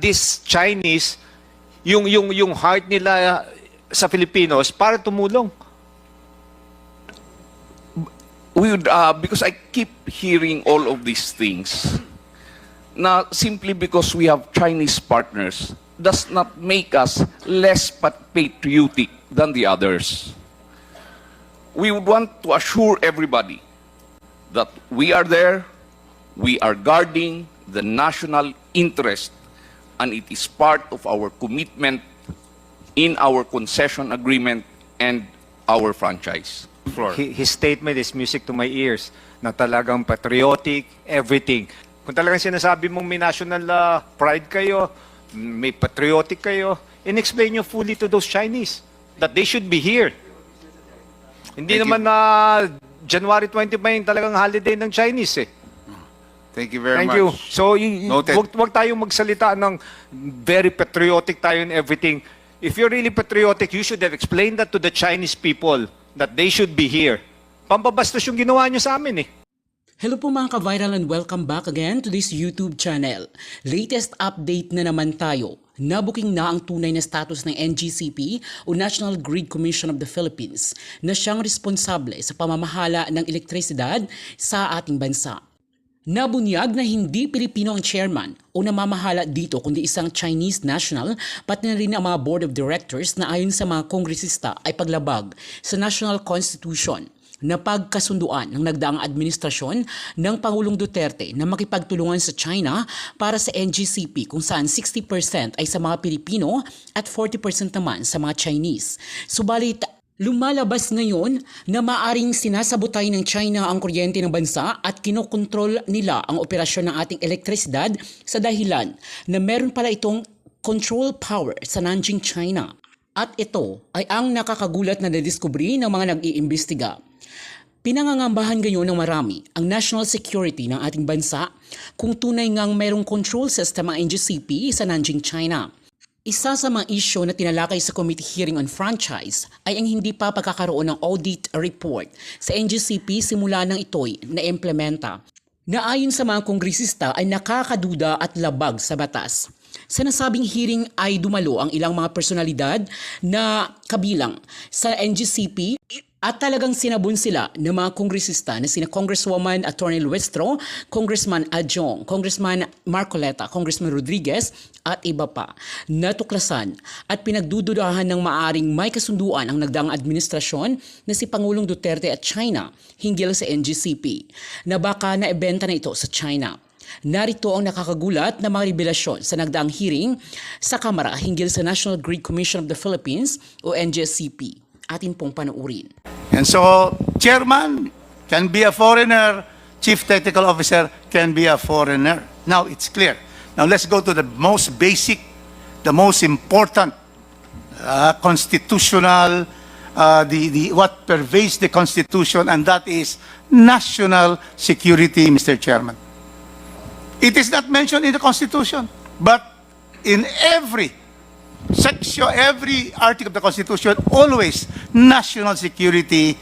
This Chinese, yung heart nila sa Filipinos para tumulong. We would, because I keep hearing all of these things, na simply because we have Chinese partners does not make us less patriotic than the others. We would want to assure everybody that we are there, we are guarding the national interest, and it is part of our commitment in our concession agreement and our franchise. His statement is music to my ears, na talagang patriotic, everything. Kung talagang sinasabi mong may national pride kayo, may patriotic kayo, in-explain nyo fully to those Chinese that they should be here. Hindi naman na January 25 yung talagang holiday ng Chinese eh. Thank you very Thank much. you. So, Noted. wag tayong magsalita ng very patriotic tayo and everything. If you're really patriotic, you should have explained that to the Chinese people that they should be here. Pambabastos yung ginawa nyo sa amin eh. Hello po mga ka-viral and welcome back again to this YouTube channel. Latest update na naman tayo. Nabuking na ang tunay na status ng NGCP o National Grid Commission of the Philippines na siyang responsable sa pamamahala ng elektrisidad sa ating bansa. Nabunyag na hindi Pilipino ang chairman o namamahala dito kundi isang Chinese national pati na rin ang mga board of directors na ayon sa mga kongresista ay paglabag sa National Constitution na pagkasunduan ng nagdaang administrasyon ng Pangulong Duterte na makipagtulungan sa China para sa NGCP kung saan 60% ay sa mga Pilipino at 40% naman sa mga Chinese. Subalit, lumalabas ngayon na maaring sinasabotay ng China ang kuryente ng bansa at kinokontrol nila ang operasyon ng ating elektrisidad sa dahilan na meron pala itong control power sa Nanjing, China. At ito ay ang nakakagulat na nadiskubre ng mga nag-iimbestiga. Pinangangambahan ngayon ng marami ang national security ng ating bansa kung tunay ngang mayroong control system ang NGCP sa Nanjing, China. Isa sa mga isyu na tinalakay sa committee hearing on franchise ay ang hindi pa pagkakaroon ng audit report sa NGCP simula nang ito'y na-implementa, na ayon sa mga kongresista ay nakakaduda at labag sa batas. Sa nasabing hearing ay dumalo ang ilang mga personalidad na kabilang sa NGCP at talagang sinabon sila ng mga kongresista na sina Congresswoman Attorney Luestro, Congressman Adjong, Congressman Marcoleta, Congressman Rodriguez at iba pa. Natuklasan at pinagdududahan ng maaring may kasunduan ang nagdaang administrasyon na si Pangulong Duterte at China hinggil sa NGCP na baka naibenta na ito sa China. Narito ang nakakagulat na mga revelasyon sa nagdaang hearing sa Kamara hinggil sa National Grid Commission of the Philippines o NGCP. Atin pong panoorin. And so, chairman can be a foreigner, chief technical officer can be a foreigner. Now, it's clear. Now, let's go to the most basic, the most important constitutional, what pervades the Constitution, and that is national security, Mr. Chairman. It is not mentioned in the Constitution, but in every section, every article of the Constitution, always national security.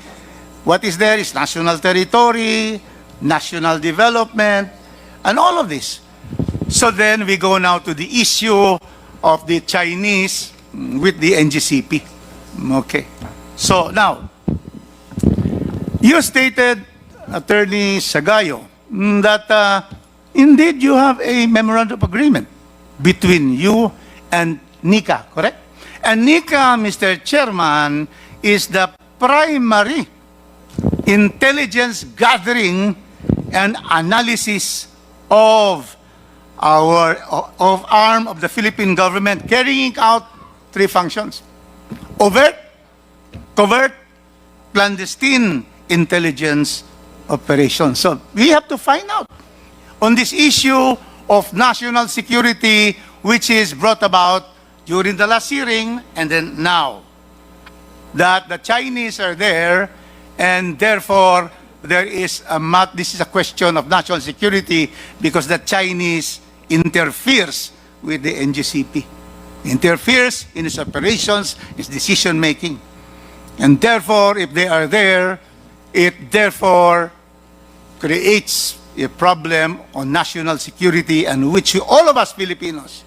What is there is national territory, national development, and all of this. So then we go now to the issue of the Chinese with the NGCP. Okay. So now, you stated, Attorney Sagayo, that indeed you have a memorandum of agreement between you and NICA, correct? And NICA, Mr. Chairman, is the primary intelligence gathering and analysis of arm of the Philippine government, carrying out three functions: overt, covert, clandestine intelligence operations. So we have to find out on this issue of national security, which is brought about during the last hearing and then now, that the Chinese are there, and therefore there is this is a question of national security because the Chinese interferes with the NGCP, interferes in its operations, its decision making, and therefore if they are there, it therefore creates a problem on national security, and which all of us Filipinos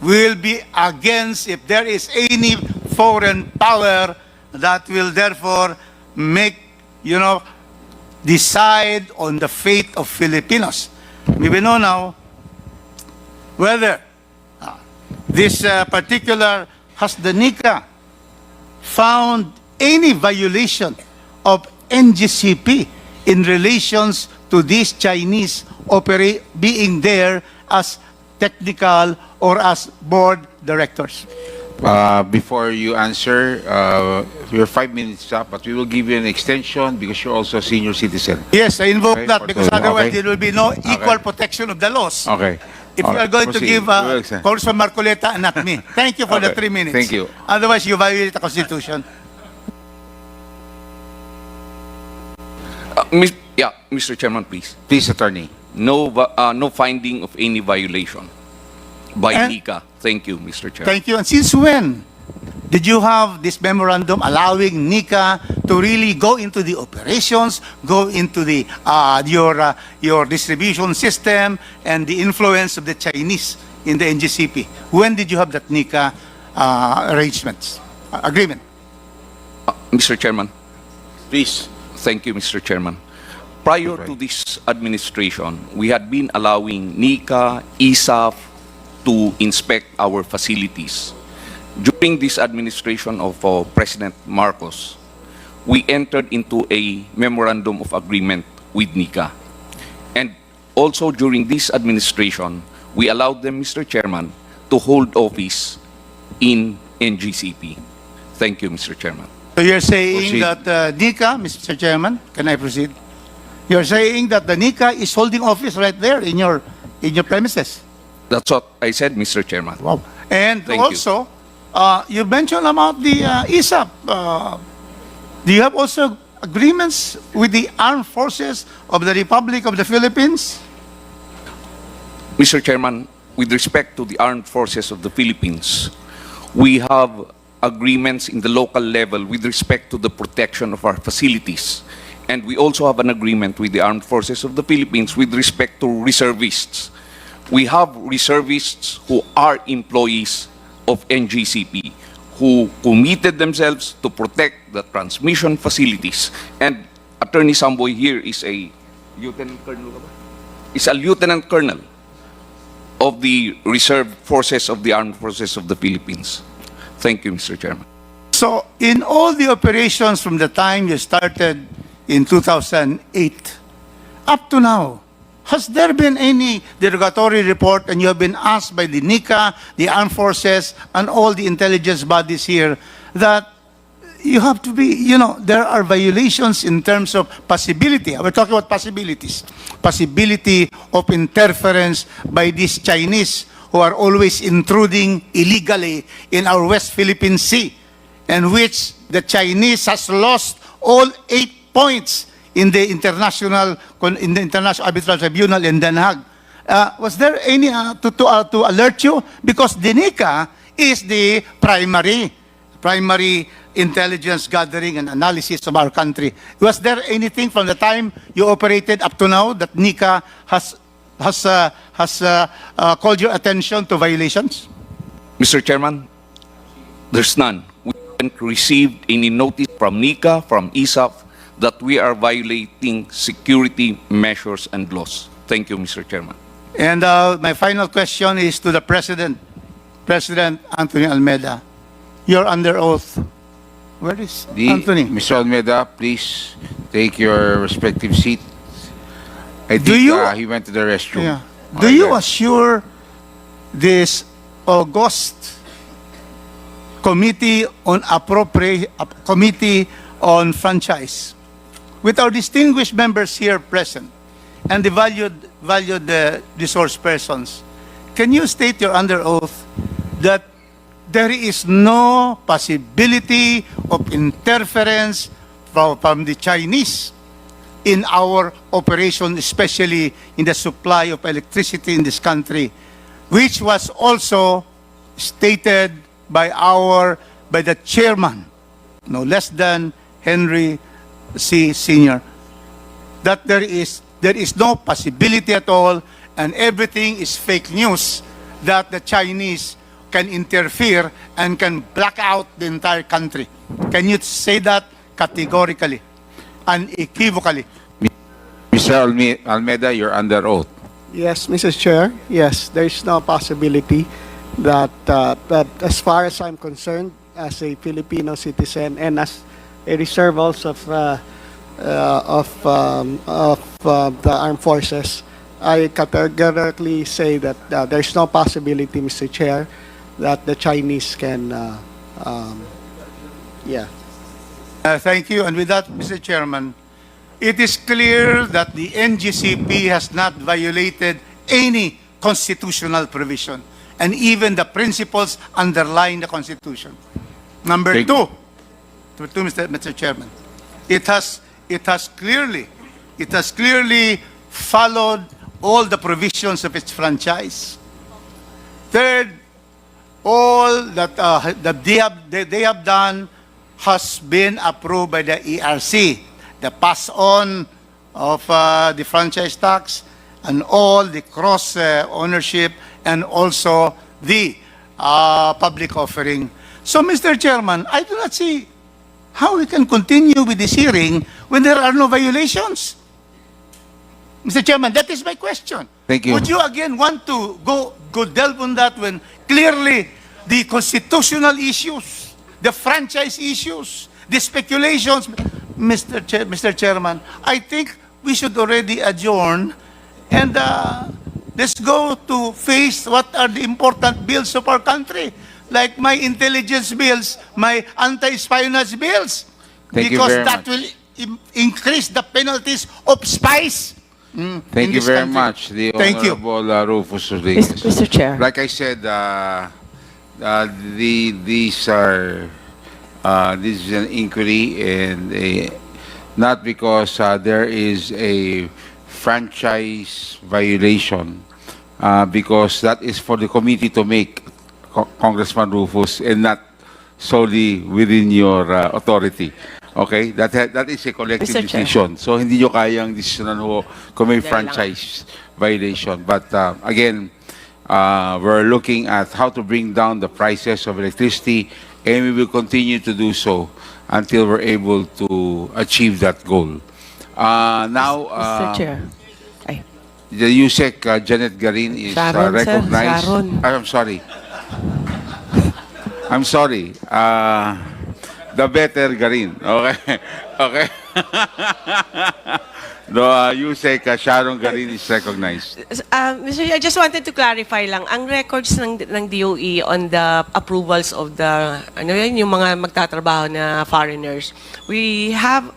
will be against if there is any foreign power that will therefore make, decide on the fate of Filipinos. We will know now whether this particular, has the NICA found any violation of NGCP in relations to these Chinese being there as technical or as board directors? Before you answer, you're 5 minutes up, but we will give you an extension because you're also a senior citizen. Yes, I invoke Okay, that for because two. otherwise Okay. there will be no equal protection of the laws. Okay. If you are going to Proceed. give We will extend. Congressman Marcoleta and not me. Thank you for the Okay. 3 minutes. Thank you. Otherwise, you violate the Constitution. Mr. Chairman, please. Please, attorney. No finding of any violation by And- NICA. Thank you, Mr. Chairman. Thank you. And since when did you have this memorandum allowing NICA to really go into the operations, go into the your distribution system and the influence of the Chinese in the NGCP? When did you have that NICA agreement? Mr. Chairman, Please. thank you, Mr. Chairman. Prior to this administration, we had been allowing NICA, ISAF to inspect our facilities. During this administration of President Marcos, we entered into a memorandum of agreement with NICA. And also during this administration, we allowed them, Mr. Chairman, to hold office in NGCP. Thank you, Mr. Chairman. So you're saying Proceed. that NICA, Mr. Chairman, can I proceed? You're saying that the NICA is holding office right there in your premises. That's what I said, Mr. Chairman. Wow. And Thank you. also, you mentioned about the ISAP. Do you have also agreements with the armed forces of the Republic of the Philippines? Mr. Chairman, with respect to the armed forces of the Philippines, we have agreements in the local level with respect to the protection of our facilities. And we also have an agreement with the armed forces of the Philippines with respect to reservists. We have reservists who are employees of NGCP who committed themselves to protect the transmission facilities. And Attorney Samboy here is a lieutenant colonel, is a lieutenant colonel of the reserve forces of the armed forces of the Philippines. Thank you, Mr. Chairman. So, in all the operations from the time you started in 2008 up to now, has there been any derogatory report and you have been asked by the NICA, the armed forces, and all the intelligence bodies here that you have to be, there are violations in terms of possibility. We're talking about possibilities. Possibility of interference by these Chinese who are always intruding illegally in our West Philippine Sea, and which the Chinese has lost all 8 points in the International Arbitral Tribunal in Den Haag. Was there any to alert you? Because the NICA is the primary intelligence gathering and analysis of our country. Was there anything from the time you operated up to now that NICA has called your attention to violations? Mr. Chairman, there's none. We haven't received any notice from NICA, from ISAF, that we are violating security measures and laws. Thank you, Mr. Chairman. And my final question is to the President, President Anthony Almeida. You're under oath. Where is Anthony? Mr. Almeida, please take your respective seat. I Do think you- he went to the restroom. Yeah. All Do right, you there. assure this august committee on franchise, with our distinguished members here present and the valued resource persons, can you state you're under oath that there is no possibility of interference from the Chinese in our operation, especially in the supply of electricity in this country, which was also stated by the chairman, no less than Henry C. Sr., that there is no possibility at all, and everything is fake news that the Chinese can interfere and can black out the entire country. Can you say that categorically, unequivocally? Mr. Almeida, you're under oath. Yes, Mrs. Chair. Yes, there is no possibility that, that as far as I'm concerned, as a Filipino citizen and as a reserve also of the armed forces, I categorically say that there's no possibility, Mr. Chair, that the Chinese can, yeah. Thank you. And with that, Mr. Chairman, it is clear that the NGCP has not violated any constitutional provision and even the principles underlying the Constitution. Number Thank two, Mr. Chairman, it has clearly followed all the provisions of its franchise. Third, all that they have done has been approved by the ERC. The pass on of the franchise tax and all the cross ownership and also the public offering. So, Mr. Chairman, I do not see how we can continue with this hearing when there are no violations. Mr. Chairman, that is my question. Thank you. Would you again want to go delve on that when clearly the constitutional issues, the franchise issues, the speculations, Mr. Chairman, I think we should already adjourn and let's go to face what are the important bills of our country, like my intelligence bills, my anti-espionage bills, Thank you because very that much. will increase the penalties of spies. Thank in you this very country. much, the Thank you. Honorable Rufus Rodriguez. Mr. Chair. Like I said, these are this is an inquiry and not because there is a franchise violation, because that is for the committee to make, Congressman Rufus, and not solely within your authority. Okay? That is a collective Mr. Chair. decision. So hindi nyo kayang desisyonan ho kung may franchise violation. But again, we're looking at how to bring down the prices of electricity, and we will continue to do so until we're able to achieve that goal. Now, Mr. Chair. Ay, the USEC Janet Garin is Sharon, sir. recognized. Sharon. I'm sorry. I'm sorry. The better Garin. Okay. Okay. The USEC Sharon Garin is recognized. Mr. Chair, I just wanted to clarify lang, ang records ng DOE on the approvals of the, ano yun, yung mga magtatrabaho na foreigners, we have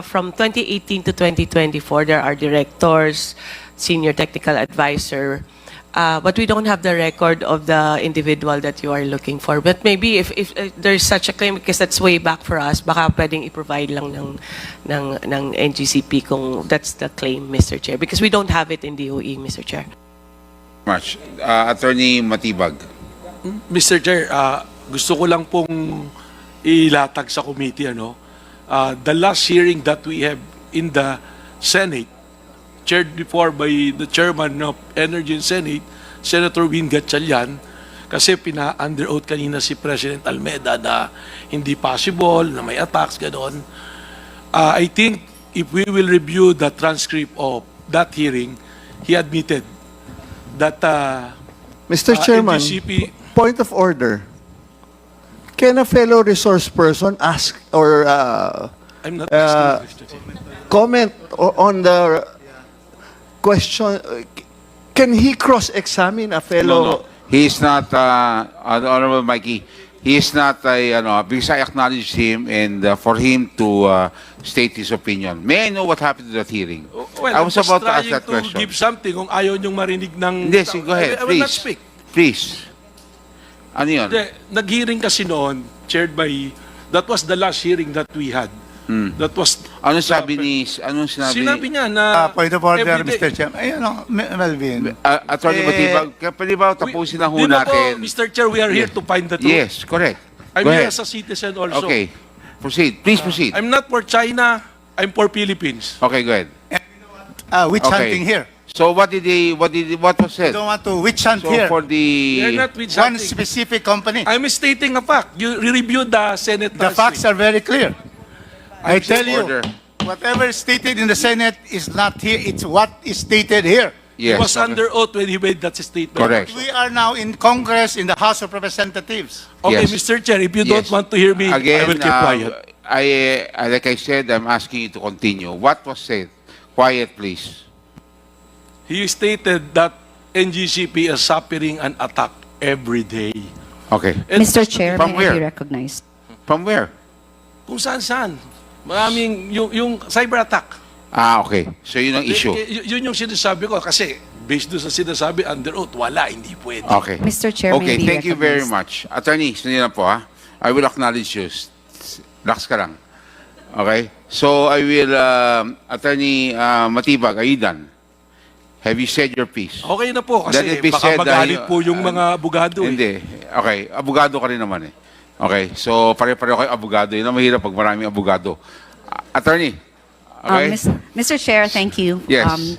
from 2018 to 2024, there are directors, senior technical advisor, but we don't have the record of the individual that you are looking for. But maybe if there's such a claim, because that's way back for us, baka pwedeng i-provide lang ng NGCP kung that's the claim, Mr. Chair. Because we don't have it in DOE, Mr. Chair. Much. Attorney Matibag. Mr. Chair, gusto ko lang pong ilatag sa committee, the last hearing that we have in the Senate, chaired before by the chairman of Energy and Senate, Senator Win Gatchalian, kasi pina-under oath kanina si President Almeida na hindi possible, na may attacks, gano'n. I think if we will review the transcript of that hearing, he admitted that Mr. Chairman, NGCP point of order. Can a fellow resource person ask or I'm not asking, Mr. Chair. comment on the question? Can he cross-examine a fellow? No. He is not, Honorable Mikey, he is not, because I acknowledge him and for him to state his opinion. May I know what happened to that hearing? Well, I was I'm just about to ask trying that question. give something kung ayaw niyong marinig ng... Yes, go ahead, I will not please. speak. Please. Ano yun? Hindi, nag-hearing kasi noon, chaired by... That was the last hearing that we had. That was... Anong sabi ni... Anong sinabi? Sinabi niya na... Point of order, everyday- Mr. Chairman. Ayun, Melvin. Attorney Matibag, pwede ba tapusin na ho Di ba po, natin? Mr. Chair, we are here Yes. to find the truth. Yes, correct. I'm Go here ahead. as a citizen also. Okay. Proceed. Please proceed. I'm not for China, I'm for Philippines. Okay, go ahead. Witch Okay. hunting here. So what was I said? don't want to witch hunt So here. for You're the, not with One something. specific company. I'm stating a fact. You reviewed the Senate The last facts week. are very clear. I tell you, order. whatever is stated in the Senate is not here. It's what is stated here. He yes, was under oath when he made that statement. Correct. We are now in Congress, in the House of Representatives. Okay, Yes. Mr. Chair, if you don't Yes. want to hear me, I Again, will keep quiet. like I said, I'm asking you to continue. What was said? Quiet, please. He stated that NGCP is suffering an attack every day. Okay. And Mr. Chair, From may I be where? recognized? From where? kung saan-saan. Maraming yung cyber attack. Ah, okay. So yun ang issue. Yun yung sinasabi ko kasi based doon sa sinasabi under oath, wala, hindi pwede. Okay. Mr. Chair, may Okay, I be thank you very recognized? much. Attorney, sundin lang po ha. I will acknowledge you. Relax ka lang. Okay? So I will, Attorney Matibag, are you done? Have you said your piece? Okay na po That kasi it be baka said, magalit po yung mga abogado. Hindi. Okay. Abogado ka rin naman eh. Okay. So pare-pareho kayo abogado. Yun ang mahirap pag maraming abogado. Attorney. Okay? Mr. Chair, thank you. Yes.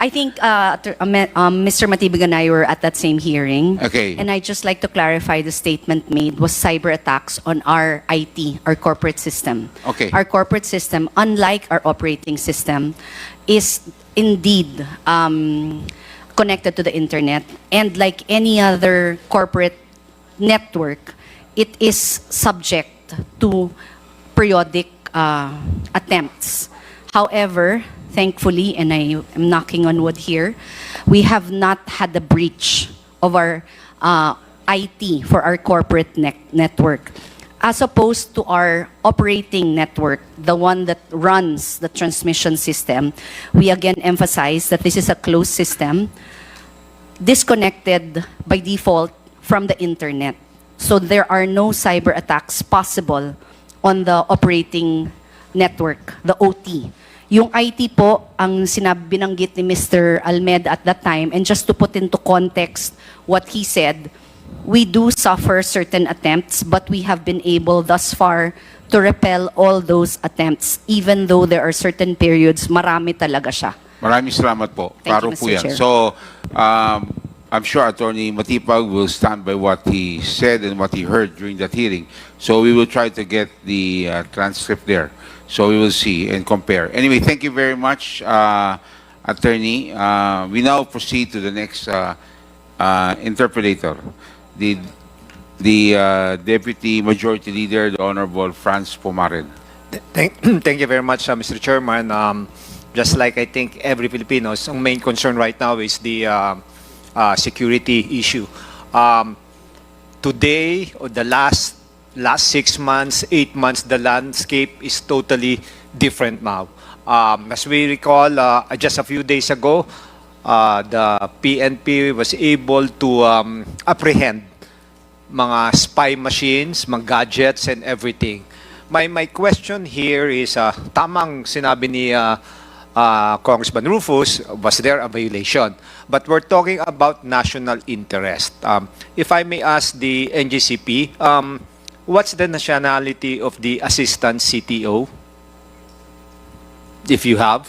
I think Mr. Matibag and I were at that same hearing. Okay. And I'd just like to clarify the statement made was cyber attacks on our IT, our corporate system. Okay. Our corporate system, unlike our operating system, is indeed connected to the internet. And like any other corporate network, it is subject to periodic attempts. However, thankfully, and I am knocking on wood here, we have not had a breach of our IT for our corporate network. As opposed to our operating network, the one that runs the transmission system, we again emphasize that this is a closed system, disconnected by default from the internet. So there are no cyber attacks possible on the operating network, the OT. Yung IT po, ang binanggit ni Mr. Almeida at that time, and just to put into context what he said, we do suffer certain attempts, but we have been able thus far to repel all those attempts, even though there are certain periods, marami talaga siya. Maraming salamat po. Thank you, Klaro po Mr. yan. Chair. So, I'm sure Attorney Matipag will stand by what he said and what he heard during that hearing. So we will try to get the transcript there. So we will see and compare. Anyway, thank you very much, Attorney. We now proceed to the next interpolator, the Deputy Majority Leader, the Honorable Franz Pumaren. Thank you very much, Mr. Chairman. Just like I think every Filipinos, ang main concern right now is the security issue. Today, or the last 6 months, 8 months, the landscape is totally different now. As we recall, just a few days ago, the PNP was able to apprehend mga spy machines, mga gadgets, and everything. My question here is, tamang sinabi ni Congressman Rufus, was there a violation? But we're talking about national interest. If I may ask the NGCP, what's the nationality of the assistant CTO? If you have.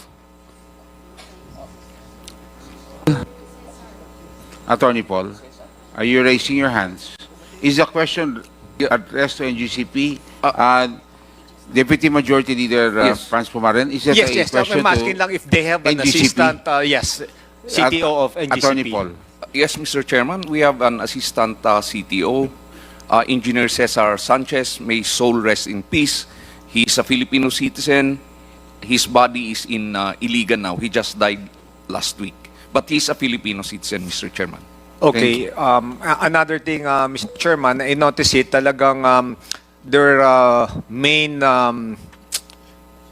Attorney Paul, are you raising your hands? Is the question addressed to NGCP? Deputy Majority Leader Yes. Franz Pumaren, is that Yes, a yes. question I'm asking to lang if they have an NGCP? assistant, yes, CTO of NGCP. Attorney Paul? Yes, Mr. Chairman, we have an assistant CTO, Engineer Cesar Sanchez. May his soul rest in peace. He is a Filipino citizen. His body is in Iligan now. He just died last week. But he's a Filipino citizen, Mr. Chairman. Okay. Another thing, Mr. Chairman, I noticed it talagang their main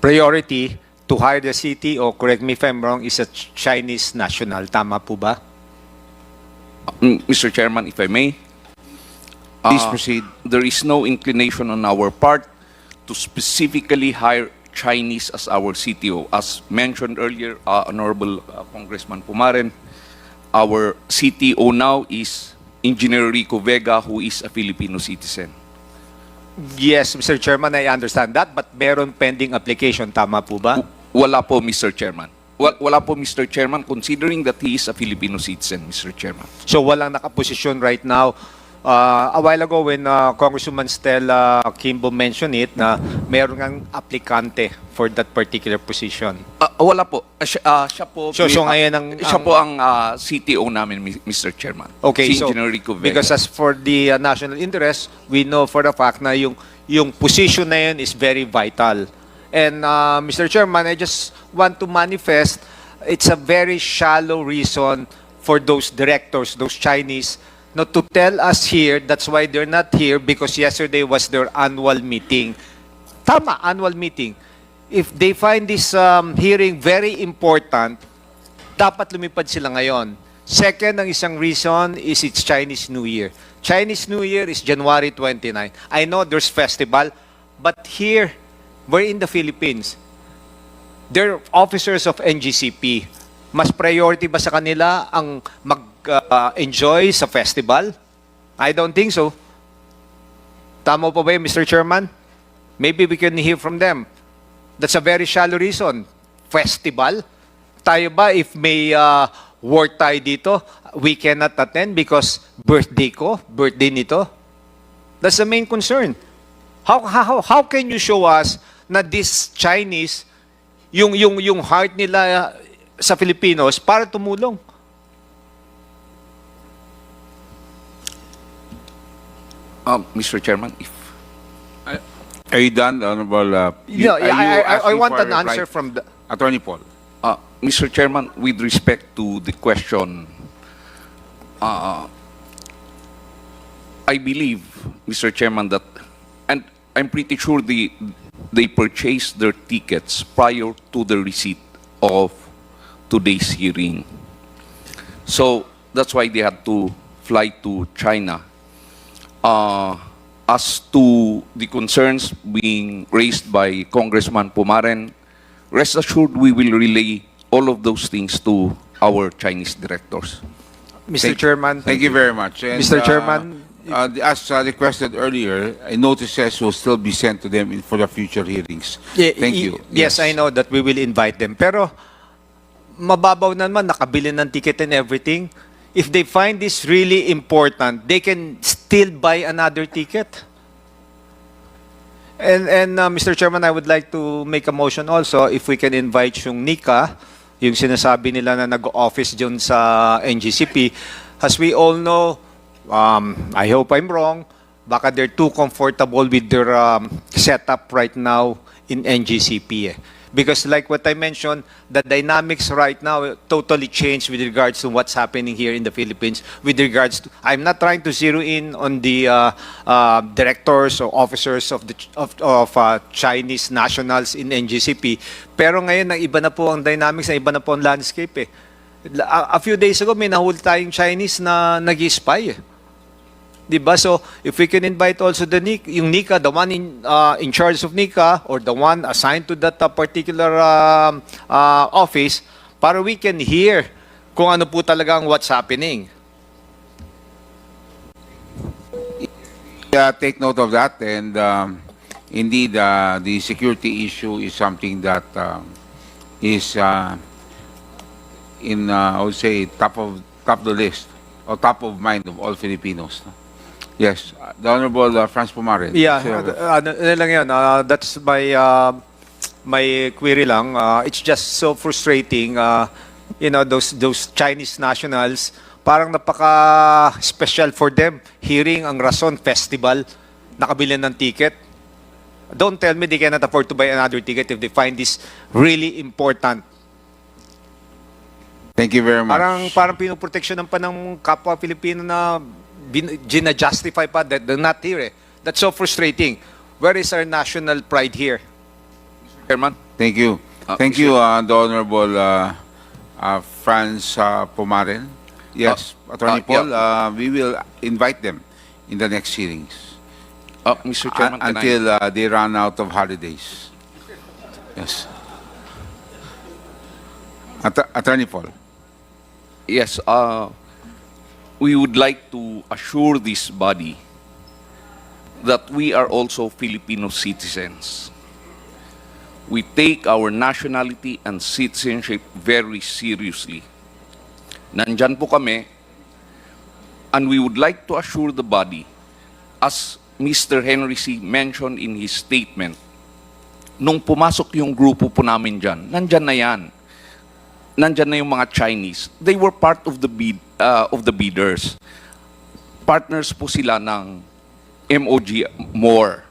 priority to hire the CTO, correct me if I'm wrong, is a Chinese national. Tama po ba? Mr. Chairman, if I may. Please proceed. There is no inclination on our part to specifically hire Chinese as our CTO. As mentioned earlier, Honorable Congressman Pumaren, our CTO now is Engineer Rico Vega, who is a Filipino citizen. Yes, Mr. Chairman, I understand that, but meron pending application. Tama po ba? Wala po, Mr. Chairman. Wala po, Mr. Chairman, considering that he is a Filipino citizen, Mr. Chairman. So walang nakaposisyon right now. A while ago when Congresswoman Stella Kimbo mentioned it na meron ngang aplikante for that particular position. Wala po. Siya po. So ngayon siya po ang CTO namin, Mr. Chairman. Okay, si so Engineer Rico Vega. because as for the national interest, we know for the fact na yung position na yun is very vital. And Mr. Chairman, I just want to manifest it's a very shallow reason for those directors, those Chinese, not to tell us here. That's why they're not here, because yesterday was their annual meeting. Tama, annual meeting. If they find this hearing very important, dapat lumipad sila ngayon. Second, ang isang reason is it's Chinese New Year. Chinese New Year is January 29. I know there's festival, but here, we're in the Philippines. They're officers of NGCP. Mas priority ba sa kanila ang mag-enjoy sa festival? I don't think so. Tama po ba yun, Mr. Chairman? Maybe we can hear from them. That's a very shallow reason. Festival? Tayo ba, if may work tayo dito, we cannot attend because birthday ko, birthday nito? That's the main concern. How can you show us na this Chinese, yung heart nila sa Filipinos para tumulong? Mr. Chairman, if Are you done, Honorable? I want an answer from the... Attorney Paul. Mr. Chairman, with respect to the question, I believe, Mr. Chairman, that, and I'm pretty sure they purchased their tickets prior to the receipt of today's hearing. So that's why they had to fly to China. As to the concerns being raised by Congressman Pumaren, rest assured we will relay all of those things to our Chinese directors. Mr. Chairman. Thank you very much. And, Mr. Chairman. As requested earlier, notices will still be sent to them for the future hearings. Thank you. Yes, I know that we will invite them. Pero mababaw naman, nakabili ng ticket and everything. If they find this really important, they can still buy another ticket. And Mr. Chairman, I would like to make a motion also if we can invite yung Nika, yung sinasabi nila na nag-office dyan sa NGCP. As we all know, I hope I'm wrong, baka they're too comfortable with their setup right now in NGCP. Because like what I mentioned, the dynamics right now totally changed with regards to what's happening here in the Philippines. With regards to, I'm not trying to zero in on the directors or officers of Chinese nationals in NGCP. Pero ngayon, iba na po ang dynamics, iba na po ang landscape. A few days ago, may nahuli tayong Chinese na nag-spy. Diba? So, if we can invite also the yung Nika, the one in charge of Nika, or the one assigned to that particular office, para we can hear kung ano po talaga ang what's happening. Take note of that, and indeed, the security issue is something that is in, I would say, top of the list or top of mind of all Filipinos. Yes, the Honorable Franz Pumaren. Yeah, ano lang yun, that's my query lang. It's just so frustrating, you know, those Chinese nationals, parang napaka-special for them. Hearing ang Rason Festival, nakabili ng ticket. Don't tell me they cannot afford to buy another ticket if they find this really important. Thank you very much. Parang pinoproteksyonan pa ng kapwa Pilipino na gina-justify pa that they're not here. That's so frustrating. Where is our national pride here? Chairman. Thank you. Thank you, the Honorable Franz Pumaren. Yes, Attorney Paul, we will invite them in the next hearings. Mr. Chairman, until they run out of holidays. Yes. Attorney Paul. Yes, we would like to assure this body that we are also Filipino citizens. We take our nationality and citizenship very seriously. Nandyan po kami, and we would like to assure the body, as Mr. Henry C. mentioned in his statement, nung pumasok yung grupo po namin dyan, nandyan na yan. Nandyan na yung mga Chinese. They were part of the bidders. Partners po sila ng MOG more.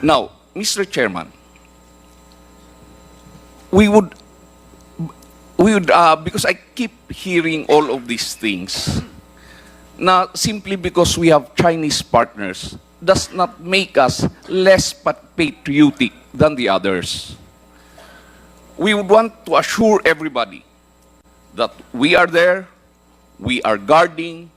Now, Mr. Chairman, we would, because I keep hearing all of these things, na simply because we have Chinese partners does not make us less patriotic than the others. We would want to assure everybody that we are there, we are guarding,